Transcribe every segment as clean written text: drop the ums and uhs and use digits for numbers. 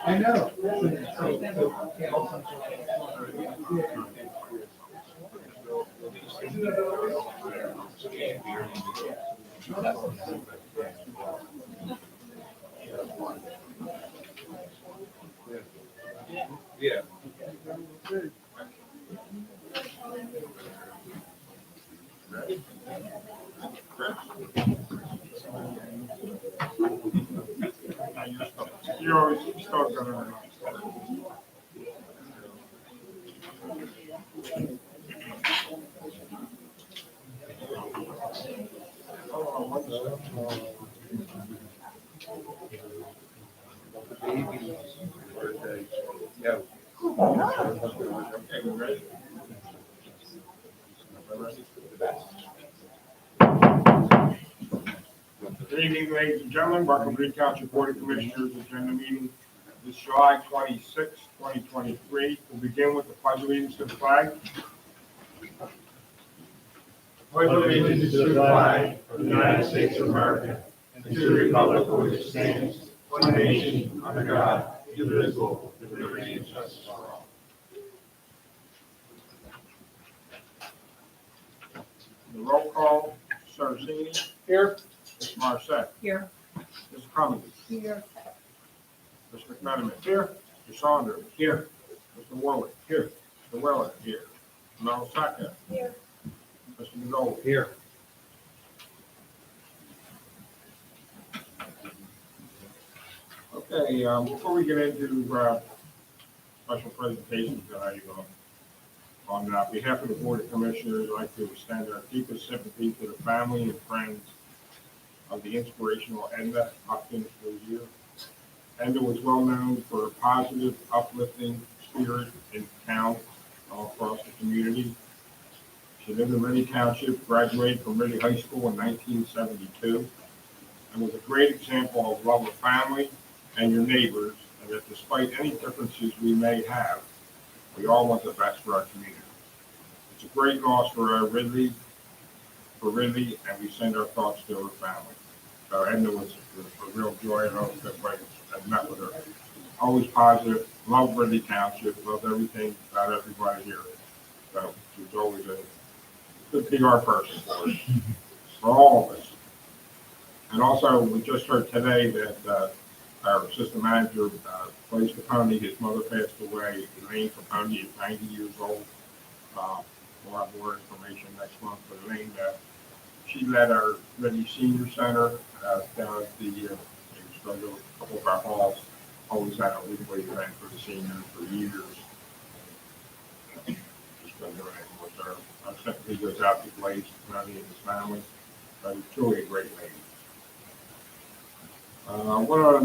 I know. Yeah. You always start going. Yeah. Okay, we ready? Good evening, ladies and gentlemen. Welcome to the Township Board of Commissioners agenda meeting this July 26, 2023. We'll begin with the pledge of allegiance to the flag. Pledge allegiance to the flag of the United States of America and to the republic for which it stands, one nation, under God, indivisible, with liberty and justice for all. The roll call, Saraceni. Here. Ms. Marset. Here. Ms. Cummings. Here. Mr. McMenamin. Here. Mr. Saunders. Here. Mr. Warwick. Here. Mr. Weller. Here. Mel Saka. Here. Mr. McDowell. Here. Okay, before we get into special presentations tonight, on behalf of the Board of Commissioners, I'd like to extend our deepest sympathy to the family and friends of the inspirational Edna Hopkins for the year. Edna was well known for her positive, uplifting spirit in town all across the community. She lived in Ridley Township, graduated from Ridley High School in 1972, and was a great example of love of family and your neighbors, and that despite any differences we may have, we all want the best for our community. It's a great loss for Ridley, and we send our thoughts to her family. So Edna was a real joy, and I hope everybody has met with her. Always positive, loved Ridley Township, loved everything about everybody here. So she was always a good PR person for us, for all of us. And also, we just heard today that our assistant manager, Blaise Capone, his mother passed away. Elaine Capone is 90 years old. We'll have more information next month. But Elaine, she led our Ridley Senior Center down at the a couple of our halls. Always had a weekly event for the seniors for years. Just been doing it with her. Our sympathy goes out to Blaise Capone and his family. But he's truly a great lady. One other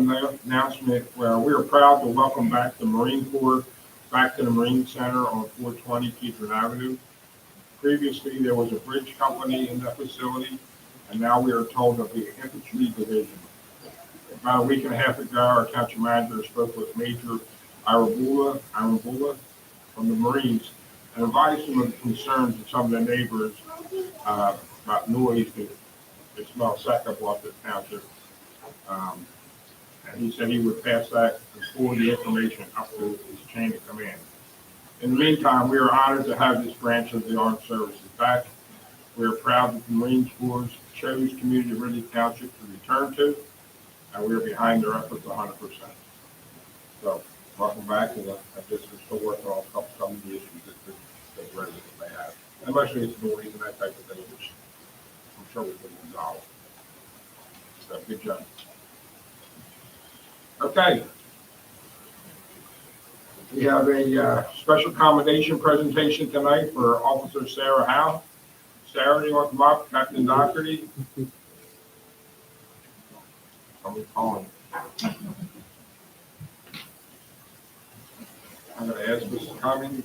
announcement, where we are proud to welcome back the Marine Corps back to the Marine Center on 420 Keithern Avenue. Previously, there was a bridge company in that facility, and now we are told of the infantry division. About a week and a half ago, our township manager spoke with Major Arambula from the Marines and advised him of the concerns of some of the neighbors about noise that smells sick up off the township. And he said he would pass that and forward the information up to his chain of command. In the meantime, we are honored to have this branch of the armed services back. We are proud that the Marine Corps chose community of Ridley Township to return to, and we're behind their efforts 100%. So, welcome back, and I guess we're still working on some of the issues that residents may have, and mostly it's noise and that type of thing, which I'm sure we can resolve. So, good job. Okay. We have a special commendation presentation tonight for Officer Sarah Howe. Sarah, you want to come up? Captain Doherty? I'm calling. I'm going to ask Mrs. Cummings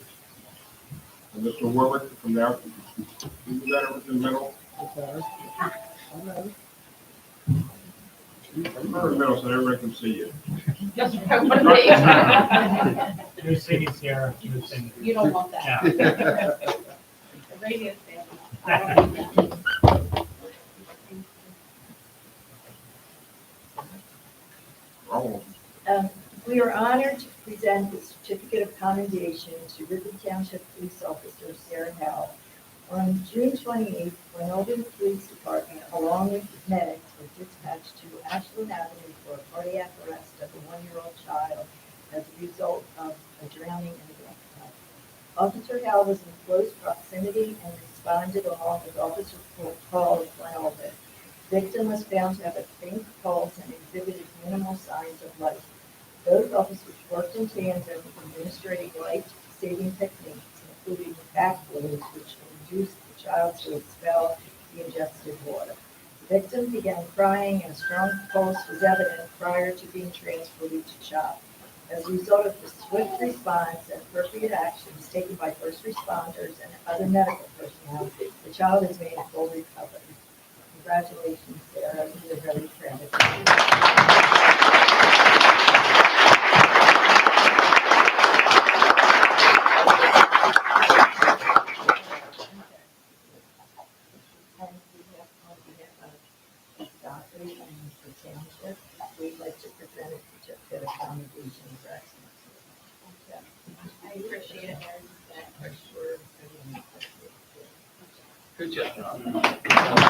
and Mr. Willick to come down. You do that over to the middle. Come over the middle so everybody can see you. Just no singing, Sarah. No singing. You don't want that. Yeah. The radio station. I don't need that. Oh, We are honored to present the certificate of commendation to Ridley Township Police Officer Sarah Howe. On June 28th, when Albany Police Department, along with medics, were dispatched to Ashland Avenue for a cardiac arrest of a one-year-old child as a result of a drowning in a bathtub. Officer Howe was in close proximity and responded along with Officer Paul Flannelvin. Victim was found to have a faint pulse and exhibited minimal signs of life. Both officers worked in tandem, administering life-saving techniques, including back blows, which induced the child to expel the ingested water. The victim began crying, and a strong pulse was evident prior to being transferred to CHOP. As a result of the swift response and appropriate actions taken by first responders and other medical personnel, the child has made a full recovery. Congratulations, Sarah. We are very proud of you. Township, we'd like to present a certificate of commendation for excellence. I appreciate it, Mary. For sure. Good job.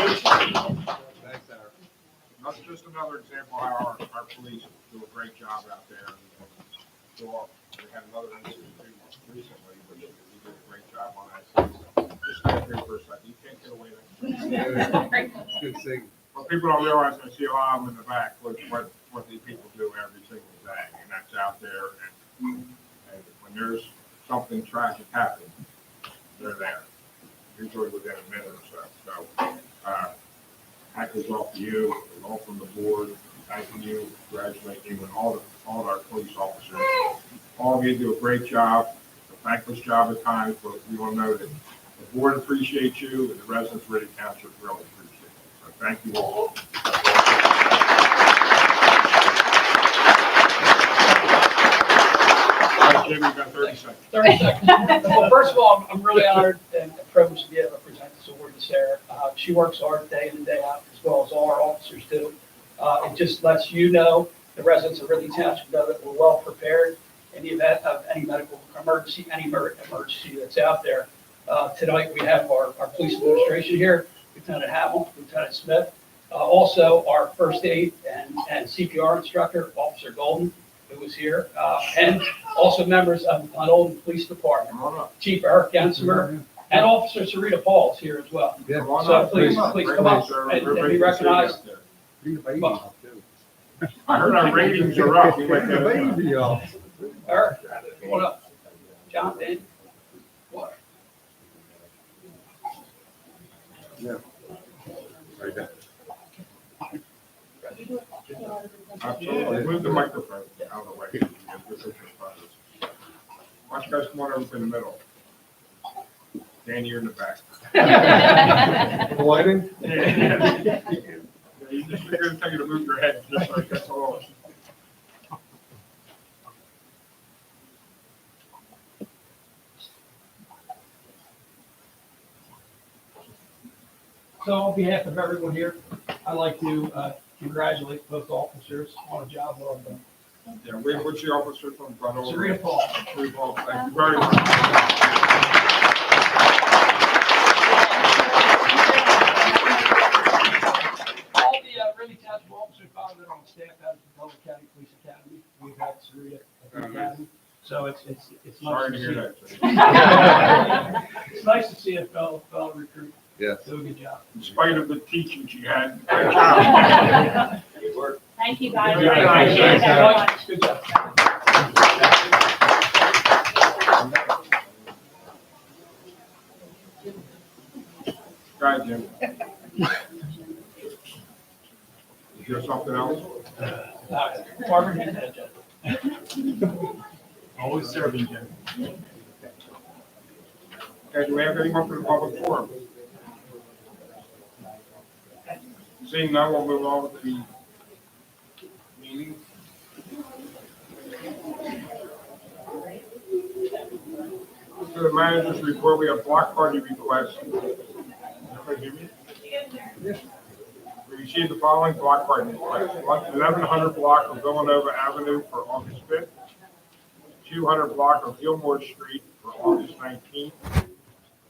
Thanks, Sarah. that's just another example how our police do a great job out there. We had another incident recently, but we did a great job on that. So just stand here for a second. You can't get away there. Good thing. What people don't realize, I see a lot of them in the back, what these people do every single day, and that's out there. And when there's something tragic happening, they're there, usually within a minute or so. So, hat is off to you, and all from the board, thanking you, congratulating you, and all of our police officers. All of you do a great job, a thankless job at times, but we all know that the board appreciates you, and the residents of Ridley Township really appreciate you. So thank you all. All right, Jim, you got 30 seconds. 30 seconds. Well, first of all, I'm really honored and privileged to be able to present this award to Sarah. She works hard day in and day out, as well as all our officers do. It just lets you know, the residents of Ridley Township know that we're well prepared in the event of any medical emergency, any emergency that's out there. Tonight, we have our police administration here, Lieutenant Hamill, Lieutenant Smith, also our first aid and CPR instructor, Officer Golden, who was here, and also members of the Glen Olden Police Department, Come on up. Chief Eric Gensimer, and Officer Sarita Paul is here as well. Yeah. Come on So up. please Great come up sir. and Everybody be can see you recognized. out there. Bring the baby up, too. I heard our ratings are up. You might Bring the get it. baby up. Eric, come on up. John, Dan, what? Yeah. Right there. Absolutely. Move the microphone out of the way. Why don't you guys come on over to the middle? Dan, you're in the back. Lighting? Yeah. You just, you're gonna tell you to move your head, just like that's all. So on behalf of everyone here, I'd like to congratulate both officers on a job well done. Yeah, what's the officer from front over? Serena Paul. Serena Paul, thank you very much. All the Ridley Township officers followed that on staff out of the Delaware County Police Academy. We've had Serena at the academy, so it's nice Sorry to to see. hear that. It's nice to see a fellow recruit Yes. do a good job. In spite of the teaching she had, great job. Good work. Thank you guys. Yeah, I appreciate it very much. Good job. Go ahead, Jim. Is there something else? Barbara, you had that. Always serving, Jim. Okay, do we have anyone for the public forum? Seeing none, we'll move on to the meeting. To the manager's report, we have block party requests. Everybody hear me? We received the following block party requests. 1100 block of Villanova Avenue for August 5th. 200 block of Gilmore Street for August 19th.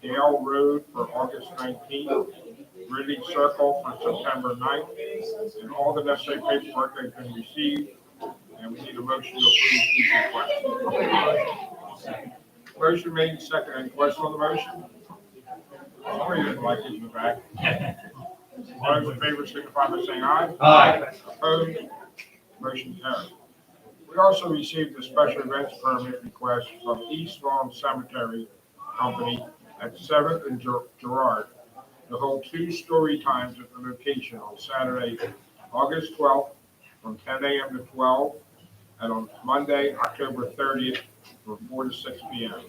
Dale Road for August 19th. Ridley Circle for September 9th. And all the necessary paperwork has been received. And we need a motion to approve these requests. Motion made and seconded. Any questions on the motion? Somebody doesn't like it in the back. All those in favor signify by saying aye. Aye. Opposed? Motion carried. We also received a special events permit request from East Lawn Cemetery Company at 7th and Girard to hold 2 story times at the location on Saturday, August 12th from 10 a.m. to 12, and on Monday, October 30th from 4 to 6 p.m.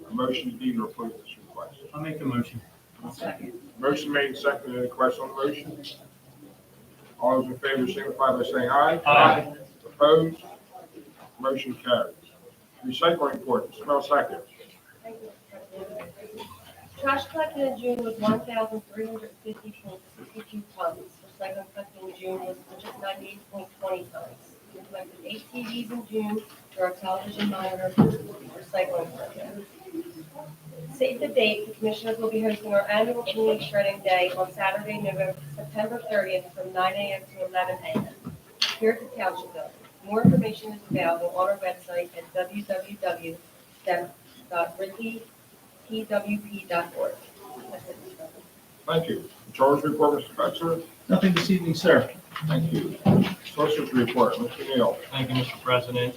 A motion is needed to approve this request. I'll make the motion. Motion made and seconded. Any questions on the motion? All those in favor signify by saying aye. Aye. Opposed? Motion carries. Recycling report, Smell second. Trash collected in June was 1,350.62 tons. Recycling collected in June was 198.20 tons. We collected 8 TVs in June for our television monitor recycling program. Save the date, the commissioners will be hosting our annual community shredding day on Saturday, September 30th from 9 a.m. to 11 a.m. here at the Township Building. More information is available on our website at www.ridleytwp.org. That's it. Thank you. Controllers report, Mr. Spencer. Nothing this evening, sir. Thank you. Solicitors report, Mr. Neal. Thank you, Mr. President.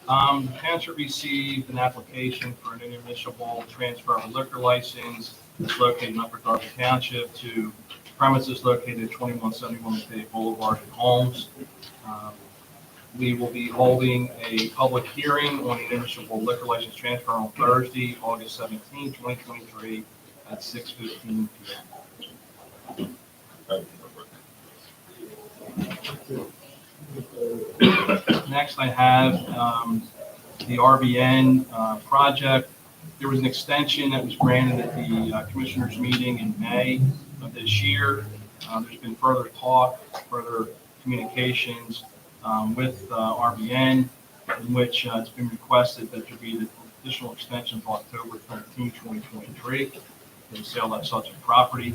The township received an application for an intermunicipal transfer of a liquor license that's located in Upper Darby Township to premises located at 2171 Matei Boulevard in Holmes. We will be holding a public hearing on the intermunicipal liquor license transfer on Thursday, August 17, 2023 at 6:15 p.m. Thank you. Next, I have the RBN project. There was an extension that was granted at the commissioners' meeting in May of this year. There's been further talk, further communications with RBN, in which it's been requested that there be an additional extension until October 13, 2023, for the sale of that subject property.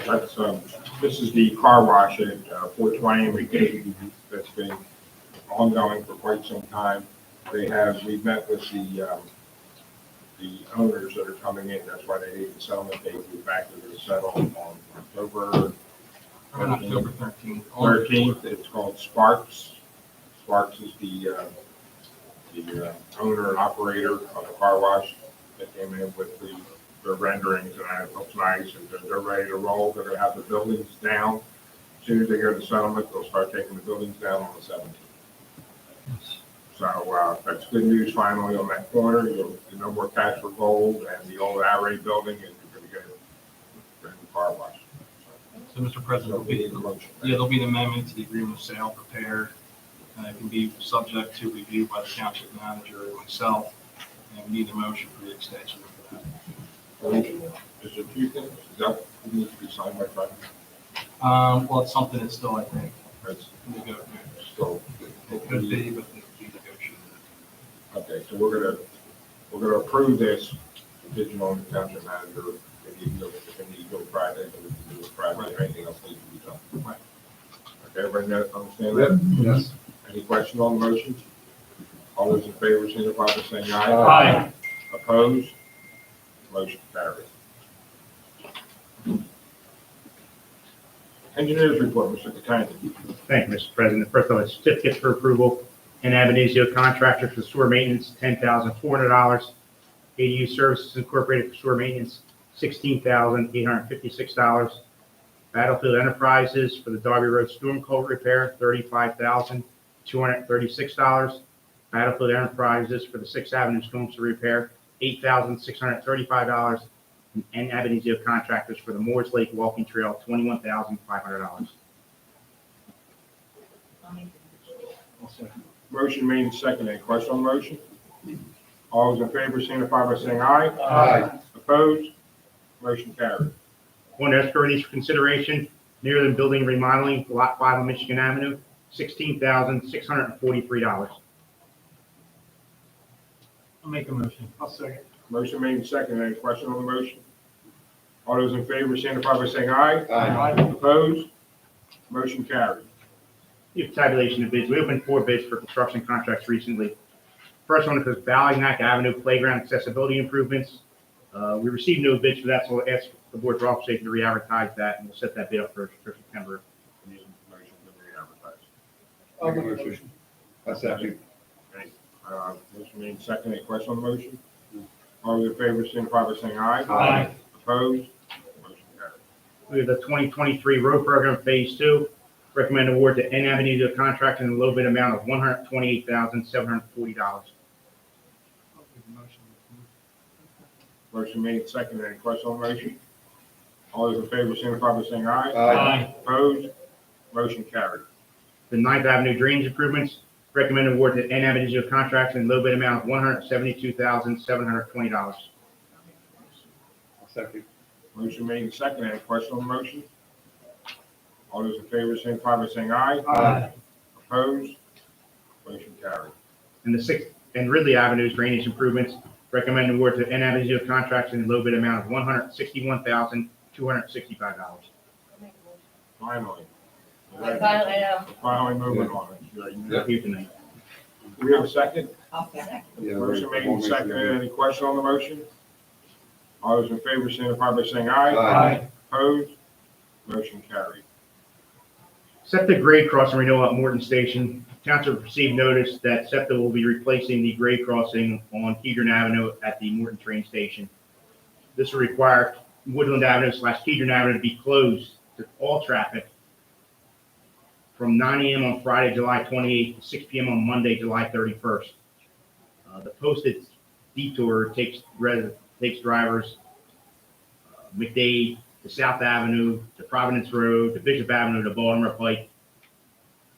That's, this is the car wash at 420 and McDade that's been ongoing for quite some time. We've met with the owners that are coming in. That's why they need the settlement date. We're back to the settle on October On October 13th. 13th. It's called Sparks. Sparks is the owner and operator of the car wash that came in with their renderings, and it looks nice, and they're ready to roll. They're going to have the buildings down. As soon as they go to settlement, they'll start taking the buildings down on the 17th. So that's good news finally on that corner. No more cash for gold, and the old Array building, and you're going to get a brand new car wash. So, Mr. President, there'll be an amendment to the agreement of sale prepared. It can be subject to review by the township manager and myself, and we need a motion for the extension of that. Is there 2 things? Is that needs to be signed by Friday? Well, it's something that's still, I think, That's negotiable. still. It could be, but it could be negotiable. So we're gonna approve this, contingent on the township manager, if you go, if it needs to go Friday, then we can do it Friday, or anything else needs to be done. Right. Okay, everybody understand that? Yes. Any questions on the motion? All those in favor, signify by saying aye. Aye. Opposed? Motion carries. Engineers report, Mr. Catania. Thank you, Mr. President. First of all, certificates for approval and ab initio contractor for sewer maintenance, $10,400. ADU Services Incorporated for sewer maintenance, $16,856. Battlefield Enterprises for the Darby Road Storm Culvert repair, $35,236. Battlefield Enterprises for the Sixth Avenue Storm Sewer repair, $8,635. And ab initio contractors for the Moores Lake Walking Trail, $21,500. Motion made and seconded. Any question on the motion? All those in favor, signify by saying aye. Aye. Opposed? Motion carried. One escrow needs for consideration, near the building remodeling, Lot 5 on Michigan Avenue, $16,643. I'll make a motion. I'll second. Motion made and seconded. Any question on the motion? All those in favor, signify by saying aye. Aye. Opposed? Motion carried. You have tabulation of bids. We opened 4 bids for construction contracts recently. First one is Ballynack Avenue Playground Accessibility Improvements. We received no bids for that, so we'll ask the board for authorization to re-advertise that, and we'll set that bid up for September. Need a motion to re-advertise. Make a motion. I second. Motion made and seconded. Any question on the motion? All those in favor, signify by saying aye. Aye. Opposed? Motion carried. We have the 2023 road program Phase 2. Recommend award to N Avenue to a contract in a low bid amount of $128,740. Motion made and seconded. Any question on the motion? All those in favor, signify by saying aye. Aye. Opposed? Motion carried. The 9th Avenue drainage improvements. Recommend award to N Avenue to a contract in a low bid amount of $172,720. Second. Motion made and seconded. Any question on the motion? All those in favor, signify by saying aye. Aye. Opposed? Motion carried. And the 6th and Ridley Avenue's drainage improvements. Recommend award to N Avenue to a contract in a low bid amount of $161,265. Finally. Finally, Moving on. Thank you tonight. Do we have a second? Yeah, Motion made and seconded. Any question on the motion? All those in favor, signify by saying aye. Aye. Opposed? Motion carried. SEPTA grade crossing renewal at Morton Station. Township received notice that SEPTA will be replacing the grade crossing on Kedron Avenue at the Morton train station. This will require Woodland Avenue / Kedron Avenue to be closed to all traffic from 9 a.m. on Friday, July 28th to 6 p.m. on Monday, July 31st. The posted detour takes drivers McDade to South Avenue, to Providence Road, to Bishop Avenue, to Baltimore Pike.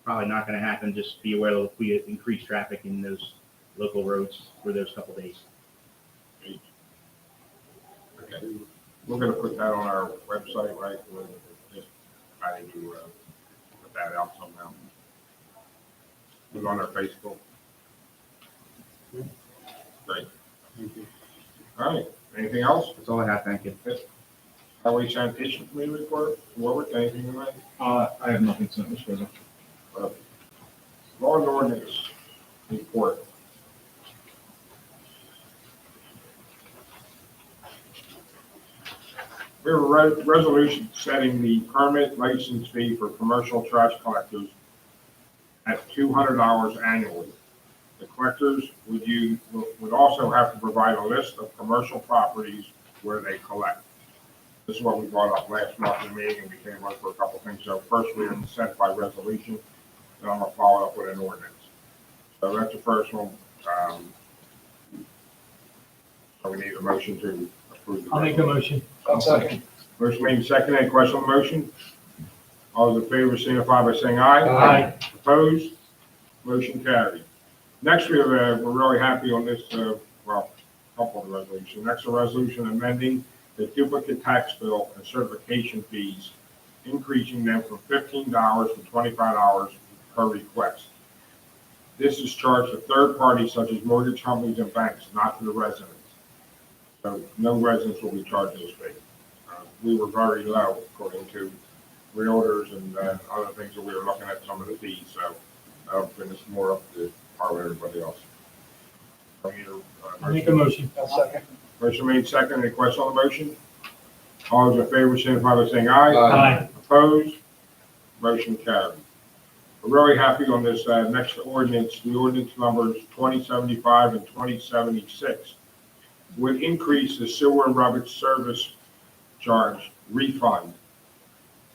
Probably not going to happen. Just be aware that we increase traffic in those local roads for those couple days. Okay. We're gonna put that on our website, right? We'll just try to put that out somehow. Put it on our Facebook. Great. All right. Anything else? That's all I have. Thank you. Highway Sanitation Committee report? Warwick, anything tonight? I have nothing to say, Mr. President. Law and ordinance report. We have a resolution setting the permit license fee for commercial trash collectors at $200 annually. The collectors would also have to provide a list of commercial properties where they collect. This is what we brought up last month in the meeting, and we came up for a couple things. So first, we're going to set it by resolution, then I'm going to follow up with an ordinance. So that's the first one. So we need a motion to approve. I'll make a motion. I'll second. Motion made and seconded. Any question on the motion? All those in favor signify by saying aye. Aye. Opposed? Motion carried. Next, we're really happy on this, couple of resolutions. Next, a resolution amending the duplicate tax bill and certification fees, increasing them from $15 to $25 per request. This is charged to third parties such as mortgage companies and banks, not to the residents. So no residents will be charged this fee. We were very low according to realtors and other things that we were looking at some of the fees, so it's more up to par with everybody else. I'll make a motion. I'll second. Motion made second. Any question on the motion? All those in favor, signify by saying aye. Aye. Opposed? Motion carried. We're really happy on this next ordinance. The ordinance numbers 2075 and 2076 would increase the sewer and rubbish service charge refund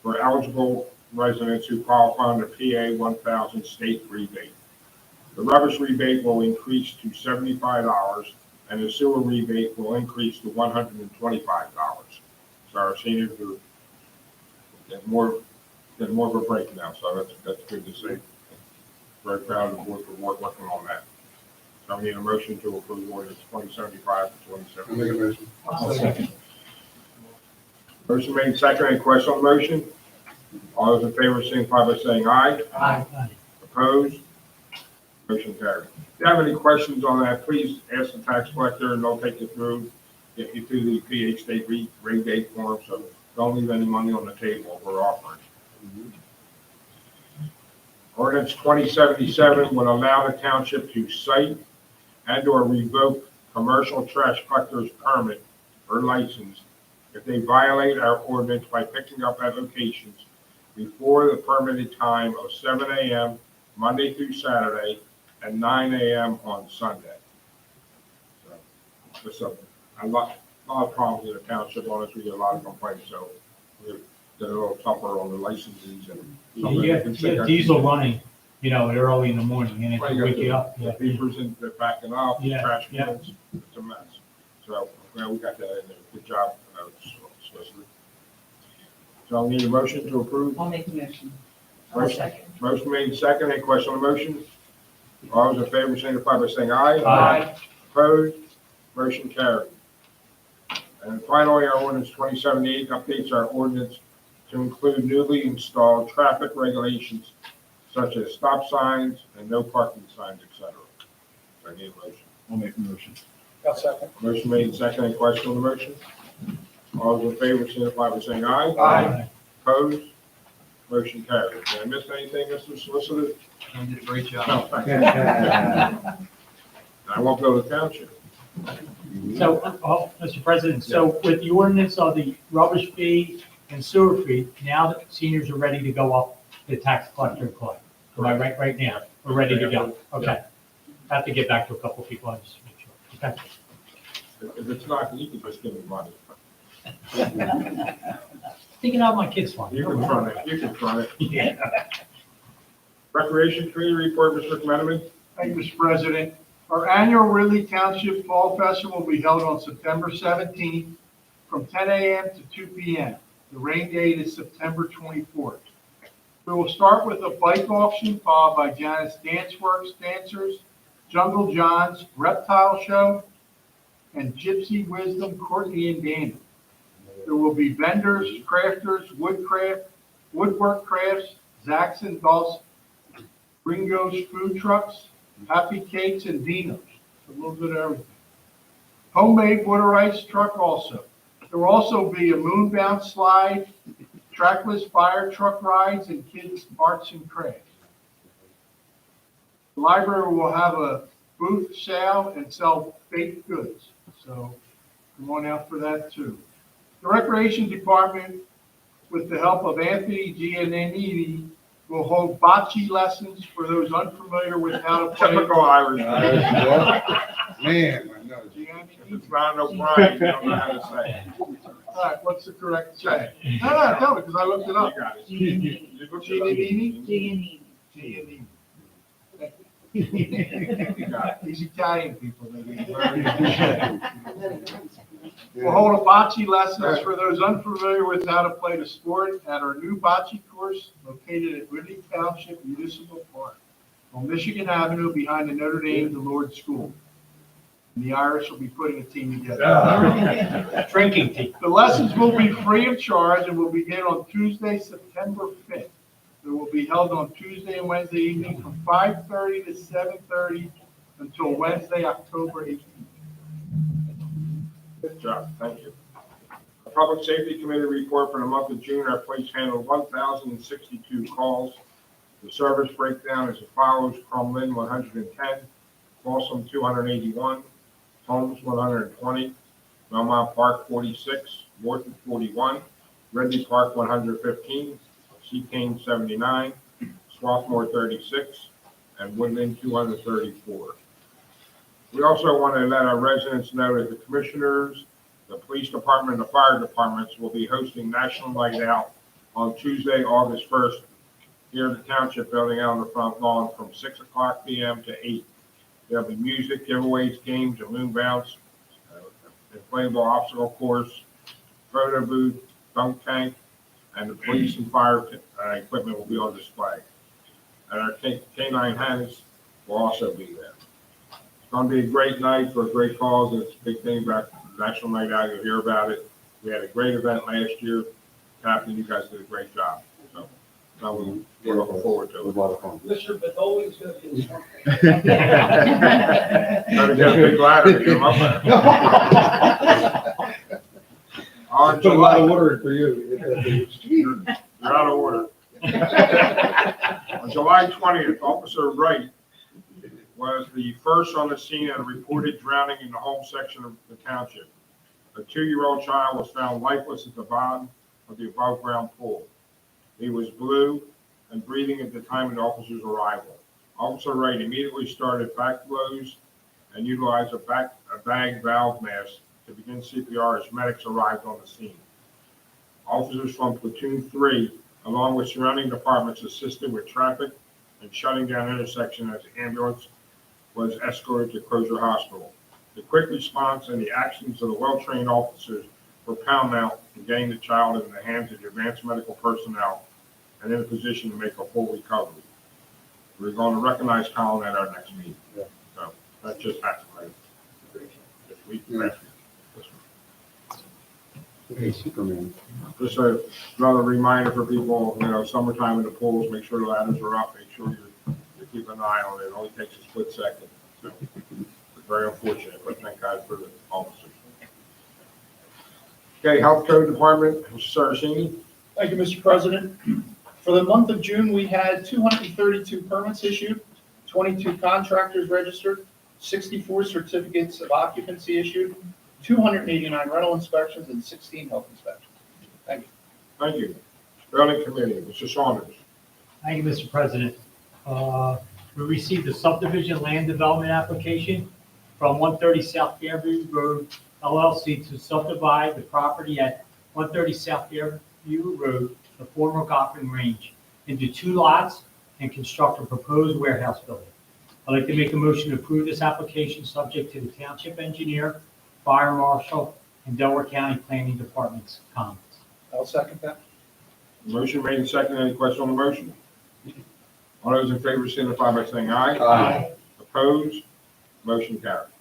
for eligible residents who qualify under PA 1000 state rebate. The rubbish rebate will increase to $75 and the sewer rebate will increase to $125. So our seniors are getting more of a break now, so that's good to see. Very proud of the board for working on that. So I need a motion to approve orders 2075 to 2077. I'll second. Motion made second. Any question on the motion? All those in favor signify by saying aye. Aye. Opposed? Motion carried. If you have any questions on that, please ask the tax collector and they'll take you through, get you through the PA state rebate form, so don't leave any money on the table we're offering. Ordinance 2077 would allow the township to cite and/or revoke commercial trash collector's permit or license if they violate our ordinance by picking up at locations before the permitted time of 7 a.m. Monday through Saturday and 9 a.m. on Sunday. So, there's a lot of problems in the township on this. We get a lot of complaints, so we're getting a little tougher on the licenses and. You got diesel running, early in the morning, and it can wake you up. The beepers and they're backing up, the Yeah, trash yeah. cans, it's a mess. So, we got that in there. Good job, solicitor. So I'll need a motion to approve. I'll make a motion. Motion made second. Any question on the motion? All those in favor signify by saying aye. Aye. Opposed? Motion carried. And finally, our ordinance 2078 updates our ordinance to include newly installed traffic regulations such as stop signs and no parking signs, etc. I need a motion. I'll make a motion. I'll second. Motion made second. Any question on the motion? All those in favor signify by saying aye. Aye. Opposed? Motion carried. Did I miss anything, Mr. Solicitor? You did a great job. No, thank you. I won't go to the township. So, Mr. President, so with the ordinance of the rubbish fee and sewer fee, now that seniors are ready to go up the tax collector and collect. Am I right now? We're ready to go. Okay. Have to get back to a couple people, I just make sure. Okay. If it's not, you can just give me money. Thinking out my kids' fund. You can front it, you can front it. Yeah. Recreation Committee report, Mr. Kmenemy. Thank you, Mr. President. Our annual Ridley Township Fall Festival will be held on September 17th from 10 a.m. to 2 p.m. The rain date is September 24th. We will start with a bike auction followed by Janice Dance Works dancers, Jungle John's Reptile Show, and Gypsy Wisdom Courtney and Dana. There will be vendors, crafters, woodwork crafts, Zacks and Dulce, Ringo's food trucks, Happy Cakes, and Dino's. A little bit of everything. Homemade water ice truck also. There will also be a moonbound slide, trackless fire truck rides, and kids' arts and crafts. The library will have a booth sale and sell baked goods. So come on out for that too. The Recreation Department, with the help of Anthony Giannini, will hold bocce lessons for those unfamiliar with how to play. Typical Irish. Man, I know. It's Ron O'Brien, you don't know how to say it. All right, what's the correct say? No, tell me, because I looked it up. You got it. Giannini. You looked it up. Giannini. You got it. These Italian people, they get very. We'll hold a bocce lessons for those unfamiliar with how to play the sport at our new bocce course located at Ridley Township Municipal Park on Michigan Avenue behind the Notre Dame Lord School. And the Irish will be putting a team together. Drinking tea. The lessons will be free of charge and will begin on Tuesday, September 5th. It will be held on Tuesday and Wednesday evening from 5:30 to 7:30 until Wednesday, October 18th. Good job, thank you. The Public Safety Committee report for the month of June, our police handled 1,062 calls. The service breakdown is as follows: Crumlin, 110, Folsom, 281, Holmes, 120, Belmont Park, 46, Morton, 41, Ridley Park, 115, Seacane, 79, Swarthmore, 36, and Woodland, 234. We also want to let our residents know that the commissioners, the police department, and the fire departments will be hosting National Night Out on Tuesday, August 1st, here at the Township Building out on the front lawn from 6 o'clock p.m. to 8. There'll be music, giveaways, games, a moon bounce, inflatable obstacle course, photo booth, dunk tank, and the police and fire equipment will be on display. And our canine hands will also be there. It's going to be a great night for a great cause. It's a big thing about National Night Out. You'll hear about it. We had a great event last year. Captain, you guys did a great job. So we're looking forward to it. A lot of fun. Mr. Badoli is going to be instructor. Gotta get a big ladder to come up there. On Put a lot of July, water in for you. you're out of order. On July 20th, Officer Wright was the first on the scene at a reported drowning in the home section of the township. A 2-year-old child was found lifeless at the bottom of the above-ground pool. He was blue and breathing at the time of the officer's arrival. Officer Wright immediately started back blows and utilized a bag valve mask to begin CPR as medics arrived on the scene. Officers from Platoon 3, along with surrounding departments, assisted with traffic and shutting down intersection as the ambulance was escorted to Crozier Hospital. The quick response and the actions of the well-trained officers were paramount in getting the child in the hands of the advanced medical personnel and in a position to make a full recovery. We're going to recognize Colin at our next meeting. Yeah. So that just happened this week. Yeah. Hey, Superman. Just another reminder for people, summertime in the pools, make sure the ladders are up, make sure you keep an eye on it. It only takes a split second. So it's very unfortunate, but thank God for the officers. Okay, Health Code Department, Mr. Saraceni. Thank you, Mr. President. For the month of June, we had 232 permits issued, 22 contractors registered, 64 certificates of occupancy issued, 289 rental inspections, and 16 health inspections. Thank you. Thank you. Building Committee, Mr. Saunders. Thank you, Mr. President. We received a subdivision land development application from 130 South Fairview Road LLC to subdivide the property at 130 South Fairview Road, the former Goffin Range, into 2 lots and construct a proposed warehouse building. I'd like to make a motion to approve this application subject to the township engineer, fire marshal, and Delaware County Planning Department's comments. I'll second that. Motion made and seconded. Any question on the motion? All those in favor signify by saying aye. Aye. Opposed? Motion carried.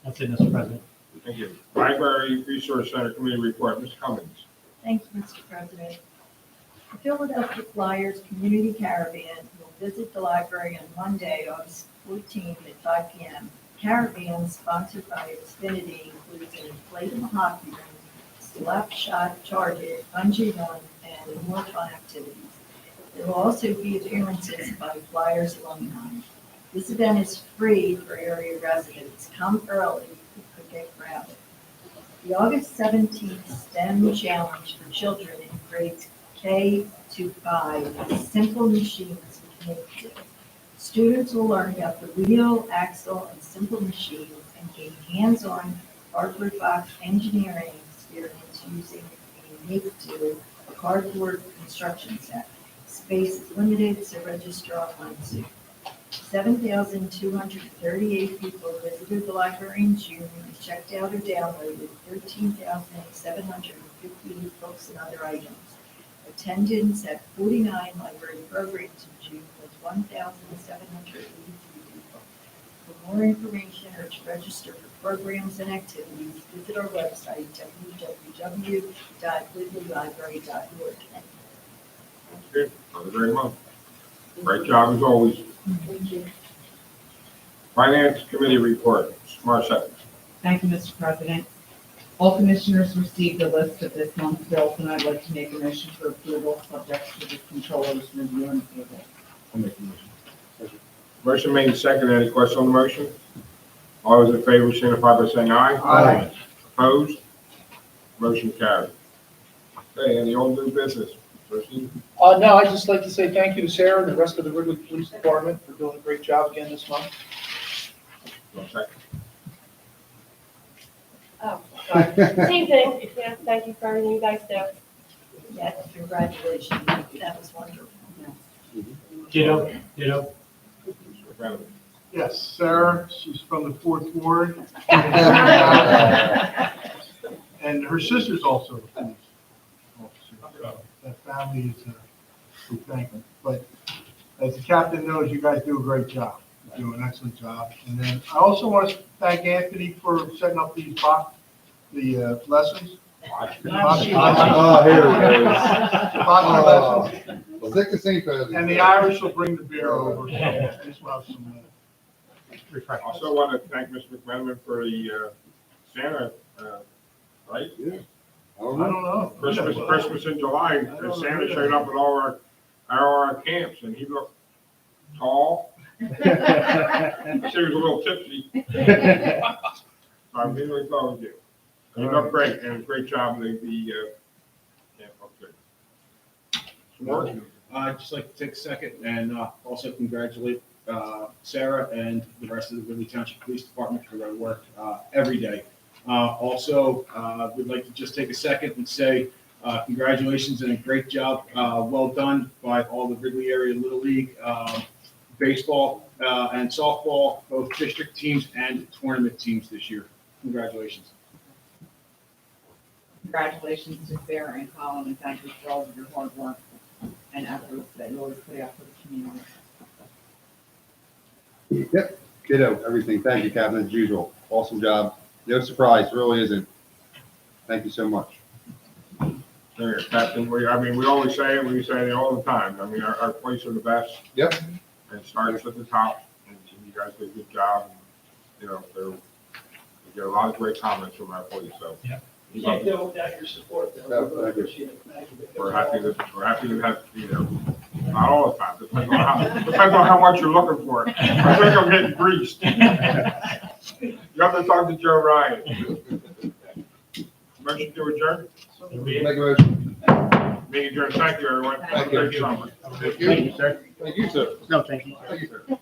That's it, Mr. President. Thank you. Library Resource Center Committee report, Ms. Cummings. Thank you, Mr. President. The Philadelphia Flyers Community Caravan will visit the library on Monday, August 14th at 5 p.m. Caravan, sponsored by Xfinity, includes an inflatable hockey rink, slap-shot target, bungee run, and more fun activities. There will also be appearances by Flyers alumni. This event is free for area residents. Come early, it could get crowded. The August 17th STEM Challenge for children in grades K to 5 is simple machines with nature. Students will learn about the wheel, axle, and simple machines and gain hands-on cardboard box engineering experience using a make-to cardboard construction set. Space is limited, so register online soon. 7,238 people visited the library in June and checked out or downloaded 13,758 books and other items. Attendance at 49 library programs in June was 1,783 people. For more information or to register for programs and activities, visit our website, www.ridleylibrary.org. Good, have a great month. Great job as always. Thank you. Finance Committee report, Marcia. Thank you, Mr. President. All commissioners received a list of this month's bills, and I'd like to make a motion for approval, subject to the controller's review and approval. I'll make the motion. Motion made second. Any question on the motion? All those in favor signify by saying aye. Aye. Opposed? Motion carried. Okay, any old new business? Proceed. No, I'd just like to say thank you to Sarah and the rest of the Ridley Police Department for doing a great job again this month. One second. Oh, sorry. Same thing. Yeah, thank you for everything you guys do. Yes, congratulations. That was wonderful. Ditto, ditto. Mr. Brennan. Yes, Sarah, she's from the 4th Ward. And her sister's also a police officer. So that family is, we thank them. But as the captain knows, you guys do a great job. You do an excellent job. And then I also want to thank Anthony for setting up these lessons. Oh, here it Boxing lessons. is. Sick to see for And the Irish will bring the beer over. So this will have some, Also want to thank Mr. McMenamin for the Santa, right? Yeah. I I don't know. don't know. Christmas in July, and Santa showed up at all our camps, and he looked tall. She was a little tipsy. So I'm really proud of you. You look great, and a great job in the camp up there. Some work? I'd just like to take a second and also congratulate Sarah and the rest of the Ridley Township Police Department for their work every day. Also, we'd like to just take a second and say congratulations and a great job, well done by all the Ridley area Little League, baseball and softball, both district teams and tournament teams this year. Congratulations. Congratulations to Sarah and Colin, and thank you for all of your hard work and efforts that you always put out for the community. Yep, ditto, everything. Thank you, Captain, as usual. Awesome job. No surprise, really isn't. Thank you so much. There, Captain, we always say it, we say it all the time. I mean, our police are the best. Yep. And it starts at the top, and you guys do a good job. You know, we get a lot of great comments from our police, so. Yeah. You can't do it without your support, though. No, We really thank you. appreciate it. Thank you. We're happy to have, you know, not all the time, depends on how much you're looking for it. I think I'm getting greased. You have to talk to Joe Ryan. Motion to adjourn? Make a motion. Meeting adjourned. Thank you, everyone. Have a Thank you. great summer. Thank you, sir. Thank you, sir. No, thank you. Thank you, sir.